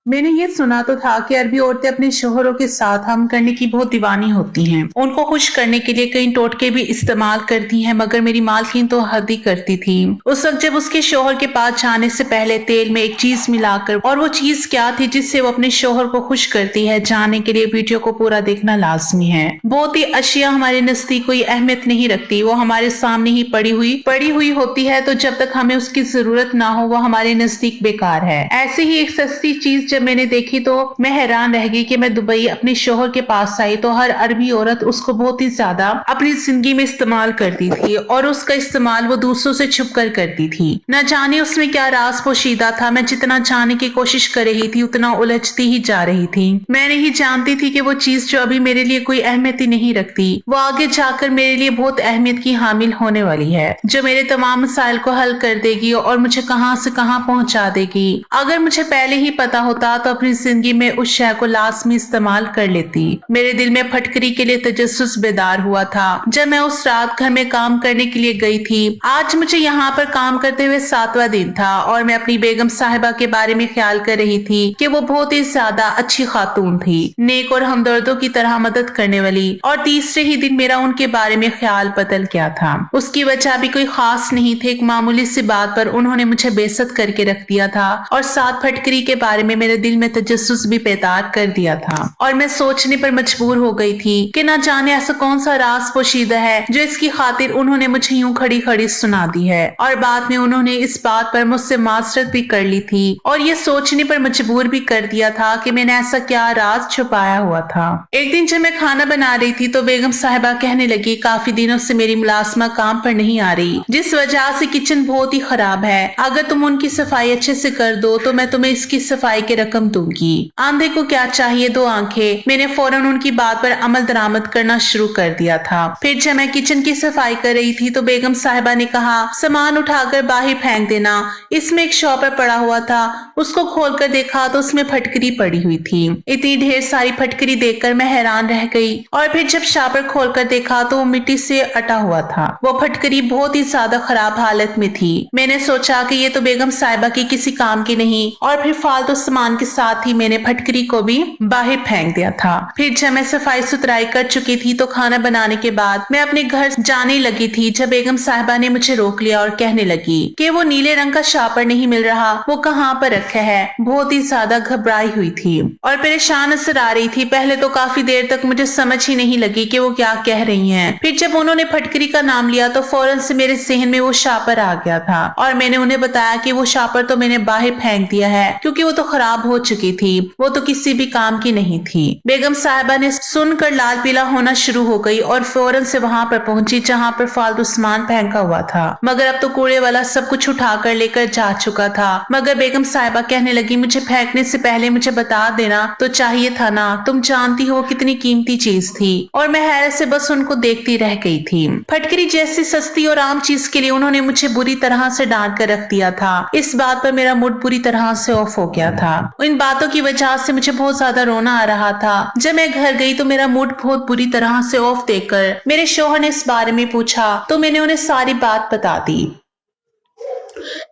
मैंने ये सुना तो था कि अरबी औरतें अपने शोहरों के साथ हम करने की बहुत दीवानी होती हैं। उनको खुश करने के लिए कई टोटके भी इस्तेमाल करती हैं, मगर मेरी मालकिन तो हद ही करती थी। उस वक्त जब उसके शोहर के पास जाने से पहले तेल में एक चीज मिलाकर, और वो चीज क्या थी जिससे वो अपने शोहर को खुश करती है, जानने के लिए वीडियो को पूरा देखना लाजमी है। बहुत ही अशिया हमारे नजदीक कोई अहमियत नहीं रखती, वो हमारे सामने ही पड़ी हुई होती है, तो जब तक हमें उसकी जरूरत ना हो वो हमारे नजदीक बेकार है। ऐसे ही एक सस्ती चीज जब मैंने देखी तो मैं हैरान रह गई कि मैं दुबई अपने शोहर के पास आई तो हर अरबी औरत उसको बहुत ही ज्यादा अपनी जिंदगी में इस्तेमाल करती थी, और उसका इस्तेमाल वो दूसरों से छुप कर करती थी। न जाने उसमें क्या राज पोशीदा था। मैं जितना जानने की कोशिश कर रही थी उतना उलझती ही जा रही थी। मैं नहीं जानती थी कि वो चीज जो अभी मेरे लिए कोई अहमियत ही नहीं रखती, वो आगे जाकर मेरे लिए बहुत अहमियत की हामिल होने वाली है, जो मेरे तमाम मसाइल को हल कर देगी और मुझे कहां से कहां पहुंचा देगी। अगर मुझे पहले ही पता होता तो अपनी जिंदगी में उस शय को लाजमी इस्तेमाल कर लेती। मेरे दिल में फटकरी के लिए तजस्सुस बेदार हुआ था जब मैं उस रात घर में काम करने के लिए गई थी। आज मुझे यहाँ पर काम करते हुए 7वां दिन था और मैं अपनी बेगम साहिबा के बारे में ख्याल कर रही थी कि वो बहुत ही ज्यादा अच्छी खातून थी, नेक और हमदर्दों की तरह मदद करने वाली। और तीसरे ही दिन मेरा उनके बारे में ख्याल बदल गया था। उसकी वजह भी कोई खास नहीं थी, एक मामूली सी बात पर उन्होंने मुझे बेइज्जत करके रख दिया था और साथ फटकरी के बारे में मेरे दिल में तजस्सुस भी पैदा कर दिया था। और मैं सोचने पर मजबूर हो गई थी कि न जाने ऐसा कौन सा राज पोशीदा है जो इसकी खातिर उन्होंने मुझे यूं खड़ी खड़ी सुना दी है। और बाद में उन्होंने इस बात पर मुझसे माजरत भी कर ली थी और ये सोचने पर मजबूर भी कर दिया था कि मैंने ऐसा क्या राज छुपाया हुआ था। एक दिन जब मैं खाना बना रही थी तो बेगम साहिबा कहने लगी, काफी दिनों से मेरी मुलाजमा काम पर नहीं आ रही, जिस वजह से किचन बहुत ही खराब है। अगर तुम उनकी सफाई अच्छे से कर दो तो मैं तुम्हें इसकी सफाई की रकम दूंगी। आंधे को क्या चाहिए, 2 आंखें। मैंने फौरन उनकी बात पर अमल दरामद करना शुरू कर दिया था। फिर जब मैं किचन की सफाई कर रही थी तो बेगम साहिबा ने कहा, सामान उठाकर बाहर फेंक देना। इसमें एक शॉपर पड़ा हुआ था, उसको खोलकर देखा तो उसमें फटकरी पड़ी हुई थी। इतनी ढेर सारी फटकरी देखकर मैं हैरान रह गई और फिर जब शॉपर खोलकर देखा तो वो मिट्टी से अटा हुआ था। वो फटकरी बहुत ही ज्यादा खराब हालत में थी। मैंने सोचा कि ये तो बेगम साहिबा की किसी काम की नहीं, और फिर फालतू सामान के साथ ही मैंने फटकरी को भी बाहर फेंक दिया था। फिर जब मैं सफाई सुथराई कर चुकी थी तो खाना बनाने के बाद मैं अपने घर जाने लगी थी जब बेगम साहिबा ने मुझे रोक लिया और कहने लगी कि वो नीले रंग का शॉपर नहीं मिल रहा, वो कहाँ पर रखा है। बहुत ही ज्यादा घबराई हुई थी और परेशान नजर आ रही थी। पहले तो काफी देर तक मुझे समझ ही नहीं लगी कि वो क्या कह रही हैं। फिर जब उन्होंने फटकरी का नाम लिया तो फौरन से मेरे जहन में वो शॉपर आ गया था और मैंने उन्हें बताया कि वो शॉपर तो मैंने बाहर फेंक दिया है क्योंकि वो तो खराब हो चुकी थी, वो तो किसी भी काम की नहीं थी। बेगम साहिबा ने सुनकर लाल पीला होना शुरू हो गई और फौरन से वहां पर पहुंची जहां पर फालतू सामान फेंका हुआ था, मगर अब तो कूड़े वाला सब कुछ उठाकर लेकर जा चुका था। मगर बेगम साहिबा कहने लगी, मुझे फेंकने से पहले मुझे बता देना तो चाहिए था ना, तुम जानती हो कितनी कीमती चीज थी। और मैं हैरत से बस उनको देखती रह गई थी। फटकरी जैसी सस्ती और आम चीज के लिए उन्होंने मुझे बुरी तरह से डांट कर रख दिया था। इस बात पर मेरा मूड बुरी तरह से ऑफ हो गया था। इन बातों की वजह से मुझे बहुत ज्यादा रोना आ रहा था। जब मैं घर गई तो मेरा मूड बहुत बुरी तरह से ऑफ देखकर मेरे शौहर ने इस बारे में पूछा तो मैंने उन्हें सारी बात बता दी।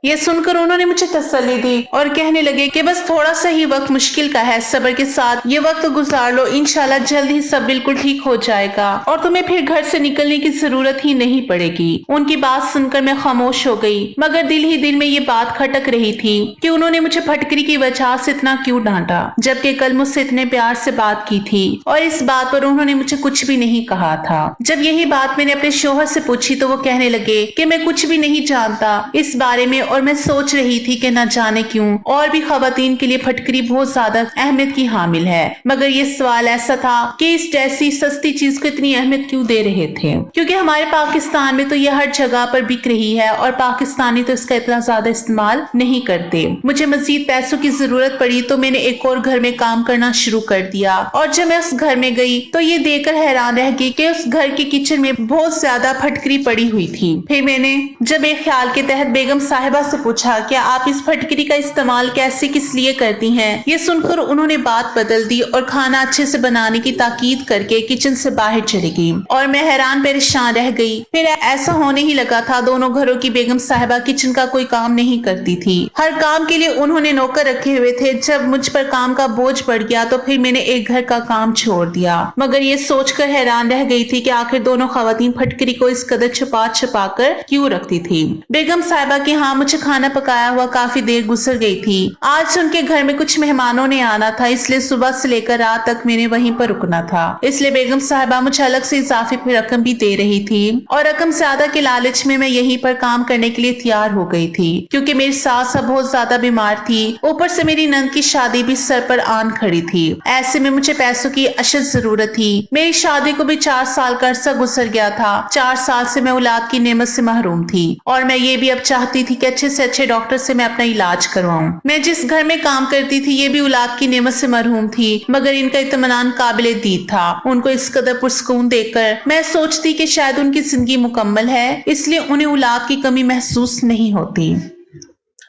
ये सुनकर उन्होंने मुझे तसल्ली दी और कहने लगे कि बस थोड़ा सा ही वक्त मुश्किल का है, सब्र के साथ ये वक्त गुजार लो, इंशाल्लाह जल्द ही सब बिल्कुल ठीक हो जाएगा और तुम्हें फिर घर से निकलने की जरूरत ही नहीं पड़ेगी। उनकी बात सुनकर मैं खामोश हो गई, मगर दिल ही दिल में ये बात खटक रही थी कि उन्होंने मुझे फटकरी की वजह से इतना क्यों डांटा, जबकि कल मुझसे इतने प्यार से बात की थी और इस बात पर उन्होंने मुझे कुछ भी नहीं कहा था। जब यही बात मैंने अपने शौहर से पूछी तो वो कहने लगे कि मैं कुछ भी नहीं जानता इस बारे में, और मैं सोच रही थी कि न जाने क्यों और भी खवातीन के लिए फटकरी बहुत ज्यादा अहमियत की हामिल है। मगर ये सवाल ऐसा था कि इस जैसी सस्ती चीज को इतनी अहमियत क्यों दे रहे थे, क्योंकि हमारे पाकिस्तान में तो ये हर जगह पर बिक रही है और पाकिस्तानी तो इसका इतना ज्यादा इस्तेमाल नहीं करते। मुझे मजीद पैसों की जरूरत पड़ी तो मैंने एक और घर में काम करना शुरू कर दिया और जब मैं उस घर में गई तो ये देखकर हैरान रह गई कि उस घर के किचन में बहुत ज्यादा फटकरी पड़ी हुई थी। फिर मैंने जब एक ख्याल के तहत बेगम साहिबा से पूछा, क्या आप इस फटकरी का इस्तेमाल कैसे किस लिए करती हैं? ये सुनकर उन्होंने बात बदल दी और खाना अच्छे से बनाने की ताकीद करके किचन से बाहर चली गई और मैं हैरान परेशान रह गई। फिर ऐसा होने ही लगा था, दोनों घरों की बेगम साहिबा किचन का कोई काम नहीं करती थी। हर काम के लिए उन्होंने नौकर रखे हुए थे। जब मुझ पर काम का बोझ बढ़ गया तो फिर मैंने एक घर का काम छोड़ दिया, मगर ये सोचकर हैरान रह गई थी कि आखिर दोनों खवातीन फटकरी को इस कदर छुपा छुपा कर क्यों रखती थी। बेगम साहिबा के यहाँ मुझे खाना पकाया हुआ काफी देर गुजर गई थी। आज उनके घर में कुछ मेहमानों ने आना था, इसलिए सुबह से लेकर रात तक मैंने वहीं पर रुकना था। इसलिए बेगम साहिबा मुझे अलग से इजाफी रकम भी दे रही थी और रकम ज्यादा के लालच में मैं यहीं पर काम करने के लिए तैयार हो गई थी, क्योंकि मेरी सास अब बहुत ज्यादा बीमार थी। ऊपर से मेरी नंद की शादी भी सर पर आन खड़ी थी। ऐसे में मुझे पैसों की अशद जरूरत थी। मेरी शादी को भी 4 साल का अरसा गुजर गया था। 4 साल से मैं औलाद की नेमत से महरूम थी और मैं ये भी अब चाहती थी कि अच्छे से अच्छे डॉक्टर से मैं अपना इलाज करवाऊं। मैं जिस घर में काम करती थी ये भी औलाद की नेमत से महरूम थी, मगर इनका इत्मीनान काबिले दीद था। उनको इस कदर पुरसकून देखकर मैं सोचती कि शायद उनकी जिंदगी मुकम्मल है, इसलिए उन्हें औलाद की कमी महसूस नहीं होती।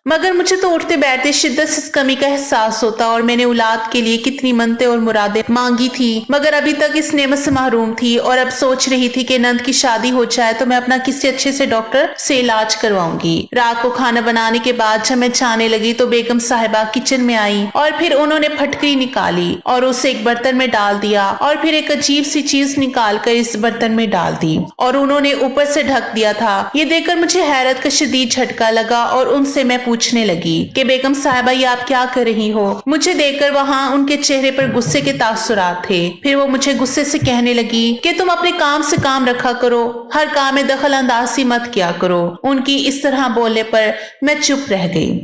मगर मुझे तो उठते बैठते शिद्दत से इस कमी का एहसास होता और मैंने औलाद के लिए कितनी मनते और मुरादें मांगी थी, मगर अभी तक इस नेमत से महरूम थी और अब सोच रही थी कि नंद की शादी हो जाए तो मैं अपना किसी अच्छे से डॉक्टर से इलाज करवाऊंगी। रात को खाना बनाने के बाद जब मैं जाने लगी तो बेगम साहिबा किचन में आई और फिर उन्होंने फटकरी निकाली और उसे एक बर्तन में डाल दिया और फिर एक अजीब सी चीज निकाल कर इस बर्तन में डाल दी और उन्होंने ऊपर से ढक दिया था। ये देखकर मुझे हैरत का शदीद झटका लगा और उनसे मैं पूछने लगी कि बेगम साहिबा ये आप क्या कर रही हो? मुझे देखकर वहाँ उनके चेहरे पर गुस्से के तासुरात थे। फिर वो मुझे गुस्से से कहने लगी कि तुम अपने काम से काम रखा करो, हर काम में दखल अंदाजी मत किया करो। उनकी इस तरह बोलने पर मैं चुप रह गई।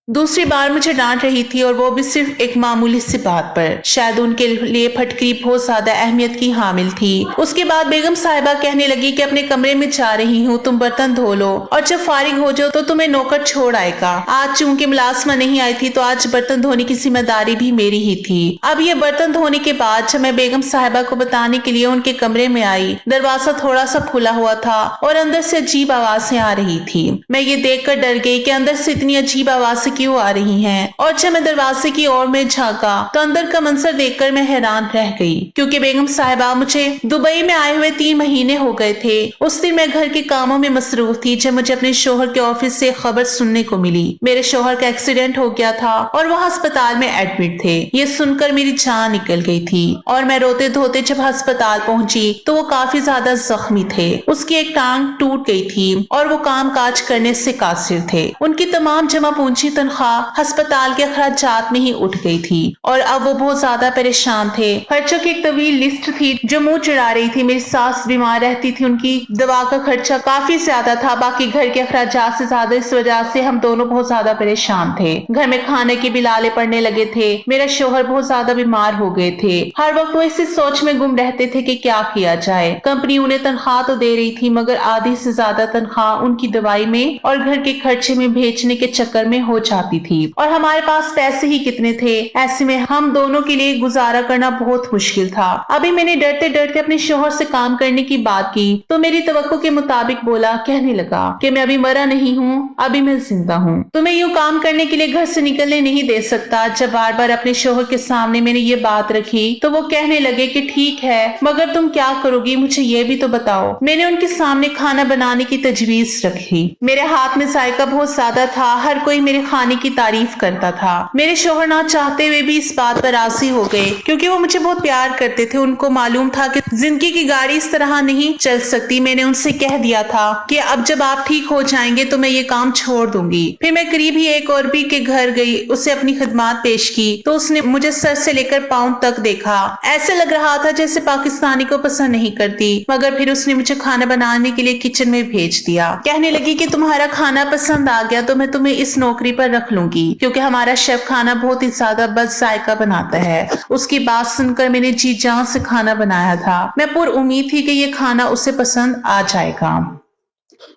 दूसरी बार मुझे डांट रही थी और वो भी सिर्फ एक मामूली सी बात पर। शायद उनके लिए फटकरी बहुत ज्यादा अहमियत की हामिल थी। उसके बाद बेगम साहिबा कहने लगी कि अपने कमरे में जा रही हूँ, तुम बर्तन धो लो और जब फारिग हो जाओ तो तुम्हें नौकर छोड़ आएगा। आज चूंकि मुलाजमा नहीं आई थी तो आज बर्तन धोने की जिम्मेदारी भी मेरी ही थी। अब ये बर्तन धोने के बाद जब मैं बेगम साहिबा को बताने के लिए उनके कमरे में आई, दरवाजा थोड़ा सा खुला हुआ था और अंदर से अजीब आवाजें आ रही थी। मैं ये देखकर डर गई कि अंदर से इतनी अजीब आवाजें क्यों आ रही हैं, और जब मैं दरवाजे की ओर में झांका तो अंदर का मंजर देखकर मैं हैरान रह गई, क्योंकि बेगम साहिबा मुझे दुबई में आए हुए 3 महीने हो गए थे। उस दिन मैं घर के कामों में मसरूफ थी जब मुझे अपने शोहर के ऑफिस से खबर सुनने को मिली। मेरे शोहर का एक्सीडेंट हो गया था और वो अस्पताल में एडमिट थे। ये सुनकर मेरी जान निकल गई थी और मैं रोते धोते जब अस्पताल पहुंची तो वो काफी ज्यादा जख्मी थे। उसकी एक टांग टूट गई थी और वो काम काज करने से कासिर थे। उनकी तमाम जमा पूंजी तनख्वाह अस्पताल के अखराजात में ही उठ गई थी और अब वो बहुत ज्यादा परेशान थे। खर्चों की एक तवील लिस्ट थी जो मुंह चढ़ा रही थी। मेरी सास बीमार रहती थी, उनकी दवा का खर्चा काफी ज्यादा था, बाकी घर के अखराजात से ज्यादा। इस वजह से हम दोनों बहुत ज्यादा परेशान थे। घर में खाने के भी लाले पड़ने लगे थे। मेरा शोहर बहुत ज्यादा बीमार हो गए थे। हर वक्त वो इसी सोच में गुम रहते थे कि क्या किया जाए। कंपनी उन्हें तनख्वाह तो दे रही थी, मगर आधी से ज्यादा तनख्वाह उनकी दवाई में और घर के खर्चे में भेजने के चक्कर में हो जाती थी और हमारे पास पैसे ही कितने थे। ऐसे में हम दोनों के लिए गुजारा करना बहुत मुश्किल था। अभी मैंने डरते डरते अपने शोहर से काम करने की बात की तो मेरी तवक्को के मुताबिक बोला, कहने लगा कि मैं अभी मरा नहीं हूँ, अभी मैं जिंदा हूँ। तुम्हें यूँ काम करने के लिए घर से निकलने नहीं दे सकता। जब बार बार अपने शोहर के सामने मैंने ये बात रखी तो वो कहने लगे कि ठीक है, मगर तुम क्या करोगी, मुझे ये भी तो बताओ। मैंने उनके सामने खाना बनाने की तजवीज रखी। मेरे हाथ में जायका बहुत ज्यादा था, हर कोई मेरे खाने की तारीफ करता था। मेरे शोहर ना चाहते हुए भी इस बात पर राजी हो गए, क्योंकि वो मुझे बहुत प्यार करते थे। उनको मालूम था कि जिंदगी की गाड़ी इस तरह नहीं चल सकती। मैंने उनसे कह दिया था कि अब जब आप ठीक हो जाएंगे तो मैं ये काम छोड़ दूंगी। फिर मैं करीब ही एक और भी के घर गई, उसे अपनी खिदमत पेश की तो उसने मुझे सर से लेकर पांव तक देखा। ऐसे लग रहा था जैसे पाकिस्तानी को पसंद नहीं करती, मगर फिर उसने मुझे खाना बनाने के लिए किचन में भेज दिया। कहने लगी कि तुम्हारा खाना पसंद आ गया तो मैं तुम्हें इस नौकरी पर रख लूंगी, क्योंकि हमारा शेफ खाना बहुत ही ज्यादा बदजायका बनाता है। उसकी बात सुनकर मैंने जी जान से खाना बनाया था। मैं पुर उम्मीद थी कि ये खाना उसे पसंद आ जाएगा।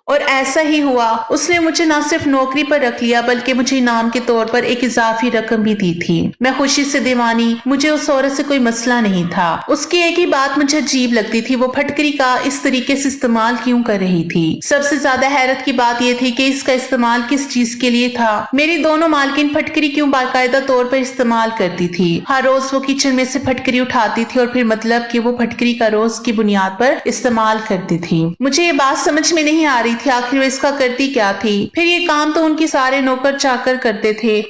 और ऐसा ही हुआ। उसने मुझे न सिर्फ नौकरी पर रख लिया बल्कि मुझे इनाम के तौर पर एक इजाफी रकम भी दी थी। मैं खुशी से दीवानी, मुझे उस औरत से कोई मसला नहीं था। उसकी एक ही बात मुझे अजीब लगती थी, वो फटकरी का इस तरीके से इस्तेमाल क्यों कर रही थी। सबसे ज्यादा हैरत की बात यह थी कि इसका इस्तेमाल किस चीज के लिए था। मेरी दोनों मालकिन फटकरी क्यों बाकायदा तौर पर इस्तेमाल करती थी। हर रोज वो किचन में से फटकरी उठाती थी और फिर मतलब कि वो फटकरी का रोज की बुनियाद पर इस्तेमाल करती थी। मुझे ये बात समझ में नहीं आ रही थी आखिर वो इसका करती क्या थी। फिर ये काम तो उनके सारे नौकर चाकर करते थे,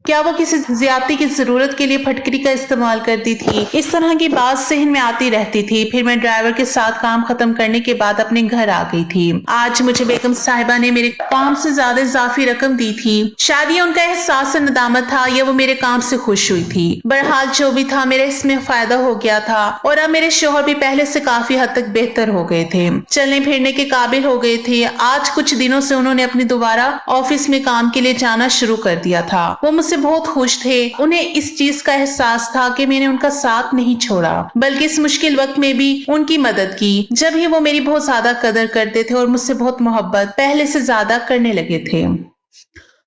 क्या वो किसी ज्यादती की जरूरत के लिए फटकरी का इस्तेमाल करती थी। इस तरह की बात सहन में आती रहती थी। फिर मैं ड्राइवर के साथ काम खत्म करने के बाद अपने घर आ गई थी। आज मुझे बेगम साहिबा ने मेरे काम से ज्यादा इजाफी रकम दी थी। शायद ये उनका एहसास नदामत था या वो मेरे काम से खुश हुई थी। बहरहाल जो भी था मेरा इसमें फायदा हो गया था और अब मेरे शोहर भी पहले से काफी हद तक बेहतर हो गए थे, चलने फिरने के काबिल हो गए थे। आज कुछ दिनों से उन्होंने अपनी दोबारा ऑफिस में काम के लिए जाना शुरू कर दिया था। वो मुझसे बहुत खुश थे। उन्हें इस चीज का एहसास था कि मैंने उनका साथ नहीं छोड़ा बल्कि इस मुश्किल वक्त में भी उनकी मदद की। जब ही वो मेरी बहुत ज्यादा कदर करते थे और मुझसे बहुत मोहब्बत पहले से ज्यादा करने लगे थे।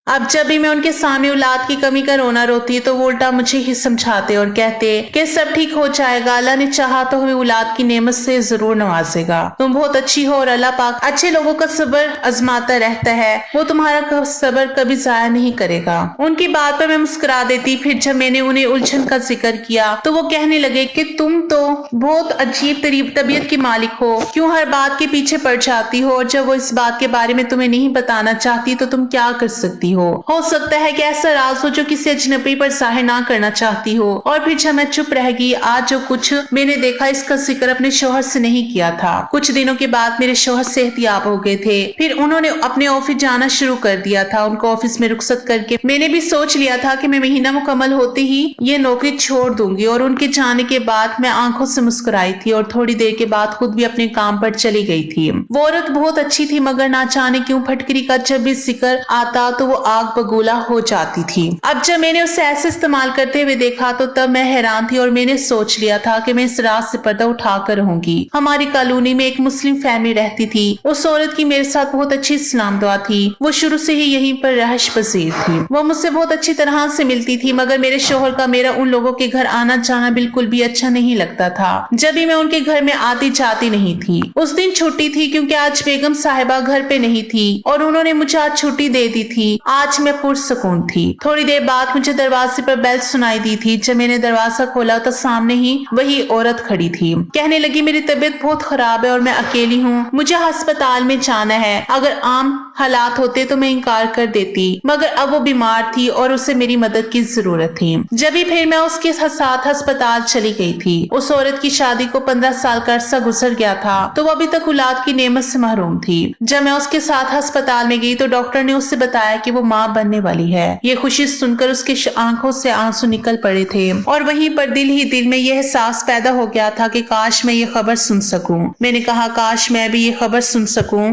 अब जब भी मैं उनके सामने औलाद की कमी का रोना रोती तो वो उल्टा मुझे ही समझाते और कहते कि सब ठीक हो जाएगा, अल्लाह ने चाहा तो हमें औलाद की नेमत से जरूर नवाजेगा। तुम बहुत अच्छी हो और अल्लाह पाक अच्छे लोगों का सब्र आजमाता रहता है, वो तुम्हारा सब्र कभी जाया नहीं करेगा। उनकी बात पर मैं मुस्कुरा देती। फिर जब मैंने उन्हें उलझन का जिक्र किया तो वो कहने लगे कि तुम तो बहुत अजीब तबीयत की मालिक हो, क्यों हर बात के पीछे पड़ जाती हो, और जब वो इस बात के बारे में तुम्हें नहीं बताना चाहती तो तुम क्या कर सकती हो सकता है कि ऐसा राज हो जो किसी अजनबी पर जाहिर ना करना चाहती हो। और फिर जब मैं चुप रह गई, आज जो कुछ मैंने देखा इसका जिक्र अपने शोहर से नहीं किया था। कुछ दिनों के बाद मेरे शोहर सेहतियाब हो गए थे। फिर उन्होंने अपने ऑफिस जाना शुरू कर दिया था। उनको ऑफिस में रुखसत करके मैंने भी सोच लिया था कि मैं महीना मुकम्मल होते ही ये नौकरी छोड़ दूंगी। और उनके जाने के बाद मैं आंखों से मुस्कुराई थी और थोड़ी देर के बाद खुद भी अपने काम पर चली गई थी। वो औरत बहुत अच्छी थी मगर ना जाने क्यों फटकरी का जब भी जिक्र आता तो वो आग बगूला हो जाती थी। अब जब मैंने उसे ऐसे इस्तेमाल करते हुए देखा तो तब मैं हैरान थी और मैंने सोच लिया था कि मैं इस रात से पर्दा उठाकर रहूंगी। हमारी कॉलोनी में एक मुस्लिम फैमिली रहती थी। उस औरत की मेरे साथ बहुत अच्छी इस्लाम दुआ थी। वो शुरू से ही यहीं पर रहश पसीर थी। वो मुझसे बहुत अच्छी तरह से मिलती थी मगर मेरे शोहर का मेरा उन लोगों के घर आना जाना बिल्कुल भी अच्छा नहीं लगता था। जब भी मैं उनके घर में आती जाती नहीं थी। उस दिन छुट्टी थी क्योंकि आज बेगम साहिबा घर पे नहीं थी और उन्होंने मुझे आज छुट्टी दे दी थी। आज मैं पुरसकून थी। थोड़ी देर बाद मुझे दरवाजे पर बेल सुनाई दी थी। जब मैंने दरवाजा खोला तो सामने ही वही औरत खड़ी थी। कहने लगी मेरी तबीयत बहुत खराब है और मैं अकेली हूँ, मुझे अस्पताल में जाना है। अगर आम हालात होते तो मैं इनकार कर देती मगर अब वो बीमार थी और उसे मेरी मदद की जरूरत थी। जब भी फिर मैं उसके साथ अस्पताल चली गई थी। उस औरत की शादी को 15 साल का अरसा गुजर गया था तो वो अभी तक औलाद की नेमत से महरूम थी। जब मैं उसके साथ अस्पताल में गई तो डॉक्टर ने उससे बताया कि वो माँ बनने वाली है। ये खुशी सुनकर उसकी आंखों से आंसू निकल पड़े थे और वहीं पर दिल ही दिल में यह एहसास पैदा हो गया था कि काश मैं ये खबर सुन सकूं। मैंने कहा काश मैं भी ये खबर सुन सकूं।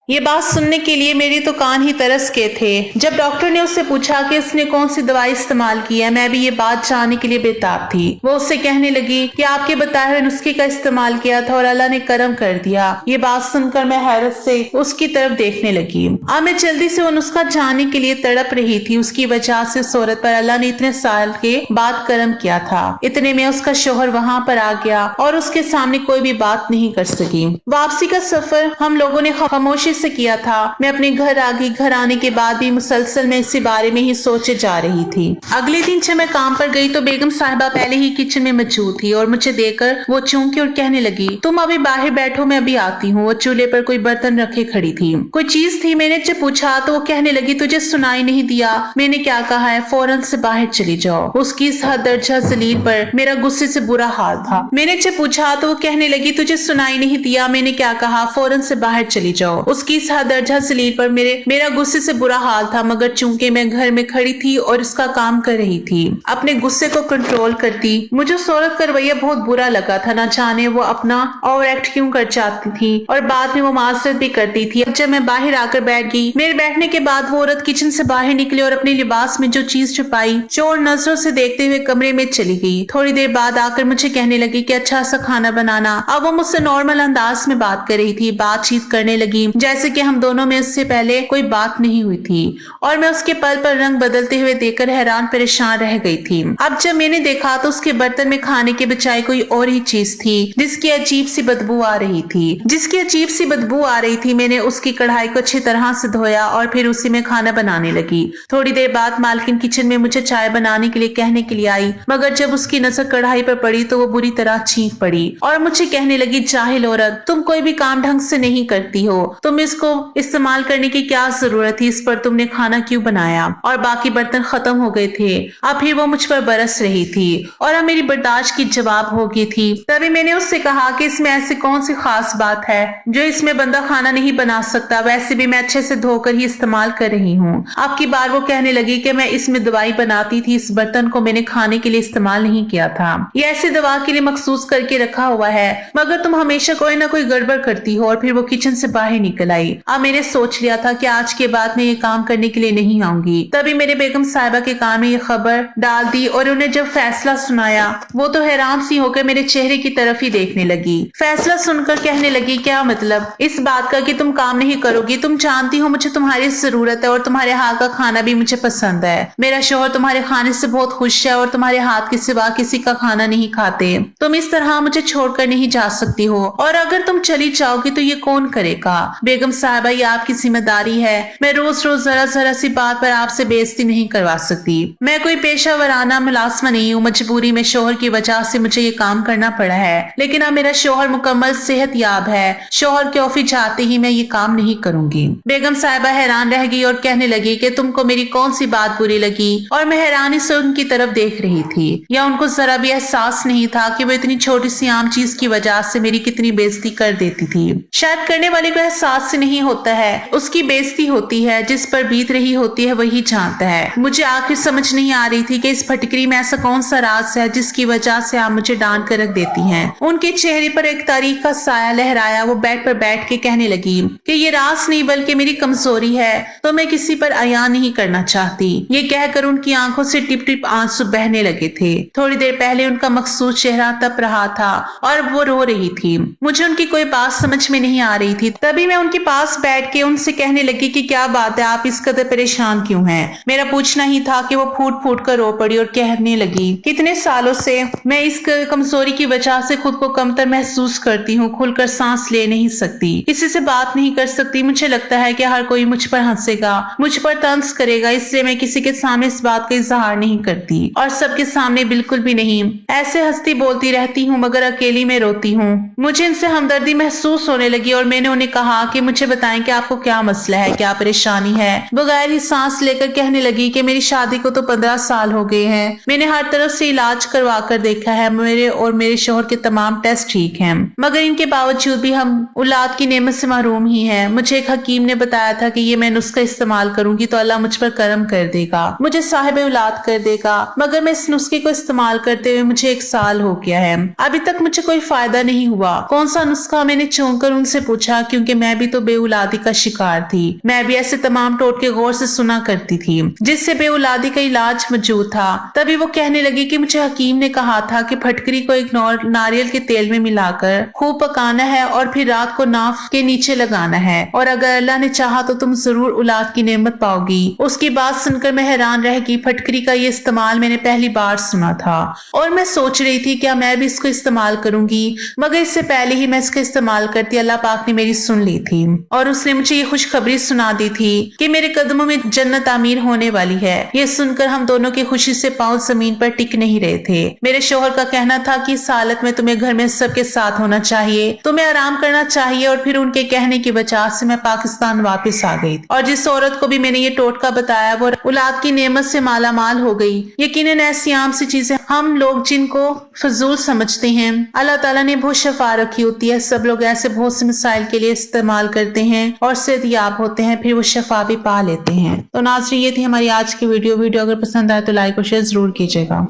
ये बात सुनने के लिए मेरी तो कान ही तरस के थे। जब डॉक्टर ने उससे पूछा कि उसने कौन सी दवाई इस्तेमाल की है, मैं भी ये बात जानने के लिए बेताब थी। वो उससे कहने लगी कि आपके बताए हुए नुस्खे का इस्तेमाल किया था और अल्लाह ने करम कर दिया। ये बात सुनकर मैं हैरत से उसकी तरफ देखने लगी। अब मैं जल्दी से वो नुस्खा जानने के लिए तड़प रही थी। उसकी वजह से उस औरत पर अल्लाह ने इतने साल के बाद करम किया था। इतने में उसका शोहर वहां पर आ गया और उसके सामने कोई भी बात नहीं कर सकी। वापसी का सफर हम लोगों ने खामोशी से किया था। मैं अपने घर आ गई। घर आने के बाद भी मुसलसल मैं इसी बारे में ही सोचे जा रही थी। अगले दिन जब मैं काम पर गई तो बेगम साहिबा पहले ही किचन में मौजूद थी और मुझे देखकर वो चौंकी और कहने लगी तुम अभी बाहर बैठो, मैं अभी आती हूँ। वो चूल्हे पर कोई बर्तन रखे खड़ी थी। कोई चीज थी। मैंने जब पूछा तो वो कहने लगी तुझे सुनाई नहीं दिया? मैंने क्या कहा है, फौरन से बाहर चली जाओ। उसकी इस हद दर्जा जलील पर मेरा गुस्से से बुरा हाल था। मैंने जब पूछा तो वो कहने लगी तुझे सुनाई नहीं दिया? मैंने क्या कहा, फौरन से बाहर चली जाओ। उसकी उसकी इस दर्जा जलील पर मेरा गुस्से से बुरा हाल था, मगर चूंकि मैं घर में खड़ी थी और उसका काम कर रही थी, अपने गुस्से को कंट्रोल करती। मुझे उस औरत का रवैया बहुत बुरा लगा था। ना जाने वो अपना ओवर एक्ट क्यों कर जाती थी और बाद में वो माजरत भी करती थी। जब मैं बाहर आकर बैठ गई, मेरे बैठने के बाद वो औरत किचन से बाहर निकली और अपने लिबास में जो चीज छुपाई चोर नजरों से देखते हुए कमरे में चली गई। थोड़ी देर बाद आकर मुझे कहने लगी कि अच्छा सा खाना बनाना। अब वो मुझसे नॉर्मल अंदाज में बात कर रही थी, बातचीत करने लगी जैसे कि हम दोनों में इससे पहले कोई बात नहीं हुई थी, और मैं उसके पल पर रंग बदलते हुए देखकर हैरान परेशान रह गई थी। अब जब मैंने देखा तो उसके बर्तन में खाने के बजाय कोई और ही चीज थी जिसकी अजीब सी बदबू आ रही थी। मैंने उसकी कढ़ाई को अच्छी तरह से धोया और फिर उसी में खाना बनाने लगी। थोड़ी देर बाद मालकिन किचन में मुझे चाय बनाने के लिए कहने के लिए आई, मगर जब उसकी नजर कढ़ाई पर पड़ी तो वो बुरी तरह चीख पड़ी और मुझे कहने लगी, जाहिल औरत, तुम कोई भी काम ढंग से नहीं करती हो, तुम इसको इस्तेमाल करने की क्या जरूरत थी, इस पर तुमने खाना क्यों बनाया? और बाकी बर्तन खत्म हो गए थे। अब फिर वो मुझ पर बरस रही थी और अब मेरी बर्दाश्त की जवाब हो गई थी। तभी मैंने उससे कहा कि इसमें ऐसी कौन सी खास बात है जो इसमें बंदा खाना नहीं बना सकता, वैसे भी मैं अच्छे से धोकर ही इस्तेमाल कर रही हूँ। अब की बार वो कहने लगी कि मैं इसमें दवाई बनाती थी, इस बर्तन को मैंने खाने के लिए इस्तेमाल नहीं किया था, ये ऐसी दवा के लिए मखसूस करके रखा हुआ है, मगर तुम हमेशा कोई ना कोई गड़बड़ करती हो। और फिर वो किचन से बाहर निकल आई। अब मैंने सोच लिया था कि आज के बाद मैं ये काम करने के लिए नहीं आऊंगी। तभी मेरे बेगम साहिबा के कान में ये खबर डाल दी और उन्हें जब फैसला सुनाया वो तो हैरान सी होकर मेरे चेहरे की तरफ ही देखने लगी। फैसला सुनकर कहने लगी, क्या मतलब इस बात का कि तुम काम नहीं करोगी? तुम जानती हो मुझे तुम्हारी जरूरत है और तुम्हारे हाथ का खाना भी मुझे पसंद है। मेरा शौहर तुम्हारे खाने से बहुत खुश है और तुम्हारे हाथ के सिवा किसी का खाना नहीं खाते। तुम इस तरह मुझे छोड़कर नहीं जा सकती हो, और अगर तुम चली जाओगी तो ये कौन करेगा? बेगम साहिबा, ये आपकी जिम्मेदारी है। मैं रोज रोज जरा जरा सी बात पर आपसे बेइज्जती नहीं करवा सकती। मैं कोई पेशा वराना मुलाजमा नहीं हूँ, मजबूरी में शौहर की वजह से मुझे ये काम करना पड़ा है, लेकिन अब मेरा शौहर मुकम्मल सेहत याब है। शौहर के ऑफिस जाते ही मैं ये काम नहीं करूंगी। बेगम साहिबा हैरान रह गई और कहने लगी कि तुमको मेरी कौन सी बात बुरी लगी? और मैं हैरानी से उनकी तरफ देख रही थी। या उनको जरा भी एहसास नहीं था कि वो इतनी छोटी सी आम चीज की वजह से मेरी कितनी बेइज्जती कर देती थी। शायद करने वाले को एहसास से नहीं होता है, उसकी बेइज्जती होती है, जिस पर बीत रही होती है वही जानता है। मुझे आखिर समझ नहीं आ रही थी कि इस फटकरी में ऐसा कौन सा राज है जिसकी वजह से आप मुझे डांट कर रख देती हैं। उनके चेहरे पर एक तारीख का साया लहराया। वो बेड पर बैठ के कहने लगी कि ये राज नहीं बल्कि मेरी कमजोरी है, तो मैं किसी पर अयान नहीं करना चाहती। ये कहकर उनकी आंखों से टिप टिप आंसू बहने लगे थे। थोड़ी देर पहले उनका मखसूस चेहरा तप रहा था और वो रो रही थी। मुझे उनकी कोई बात समझ में नहीं आ रही थी। तभी मैं उनके पास बैठ के उनसे कहने लगी कि क्या बात है, आप इस कदर परेशान क्यों हैं? मेरा पूछना ही था कि वो फूट फूट कर रो पड़ी और कहने लगी, कितने सालों से मैं इस कमजोरी की वजह से खुद को कमतर महसूस करती हूँ, खुलकर सांस ले नहीं सकती, किसी से बात नहीं कर सकती। मुझे लगता है कि हर कोई मुझ पर हंसेगा, मुझ पर तंज करेगा, इसलिए मैं किसी के सामने इस बात का इजहार नहीं करती, और सबके सामने बिल्कुल भी नहीं। ऐसे हंसती बोलती रहती हूँ मगर अकेली में रोती हूँ। मुझे इनसे हमदर्दी महसूस होने लगी और मैंने उन्हें कहा कि मुझे बताएं कि आपको क्या मसला है, क्या परेशानी है। बगैर ही सांस लेकर कहने लगी कि मेरी शादी को तो 15 साल हो गए हैं, मैंने हर तरफ से इलाज करवा कर देखा है, मेरे और मेरे शौहर के तमाम टेस्ट ठीक हैं, मगर इनके बावजूद भी हम औलाद की नेमत से महरूम ही हैं। मुझे एक हकीम ने बताया था कि ये मैं नुस्खा इस्तेमाल करूंगी तो अल्लाह मुझ पर करम कर देगा, मुझे साहिब औलाद कर देगा, मगर मैं इस नुस्खे को इस्तेमाल करते हुए मुझे 1 साल हो गया है, अभी तक मुझे कोई फायदा नहीं हुआ। कौन सा नुस्खा? मैंने चौंक कर उनसे पूछा, क्योंकि मैं भी तो बेऔलादी का शिकार थी। मैं भी ऐसे तमाम टोटके गौर से सुना करती थी जिससे बेऔलादी का इलाज मौजूद था। तभी वो कहने लगी कि मुझे हकीम ने कहा था कि फटकरी को एक नारियल के तेल में मिलाकर खूब पकाना है और फिर रात को नाफ के नीचे लगाना है, और अगर अल्लाह ने चाहा तो तुम जरूर औलाद की नेमत पाओगी। उसकी बात सुनकर मैं हैरान रह गई। फटकरी का ये इस्तेमाल मैंने पहली बार सुना था और मैं सोच रही थी क्या मैं भी इसको इस्तेमाल करूंगी, मगर इससे पहले ही मैं इसका इस्तेमाल करती अल्लाह पाक ने मेरी सुन ली थी और उसने मुझे ये खुशखबरी सुना दी थी कि मेरे कदमों में जन्नत तामीर होने वाली है। ये सुनकर हम दोनों की खुशी से पांव जमीन पर टिक नहीं रहे थे। मेरे शौहर का कहना था कि इस हालत में तुम्हें घर में सबके साथ होना चाहिए, तुम्हें आराम करना चाहिए, और फिर उनके कहने की वजह से मैं पाकिस्तान वापस आ गई और जिस औरत को भी मैंने ये टोटका बताया वो औलाद की नेमत से माला माल हो गई। यकीनन ऐसी आम सी चीजें हम लोग जिनको फजूल समझते हैं, अल्लाह ताला ने बहुत शफा रखी होती है। सब लोग ऐसे बहुत से मसाइल के लिए इस्तेमाल इस्तेमाल करते हैं और सेहतयाब होते हैं, फिर वो शफा भी पा लेते हैं। तो नाज़रीन, ये थी हमारी आज की वीडियो अगर पसंद आए तो लाइक और शेयर जरूर कीजिएगा।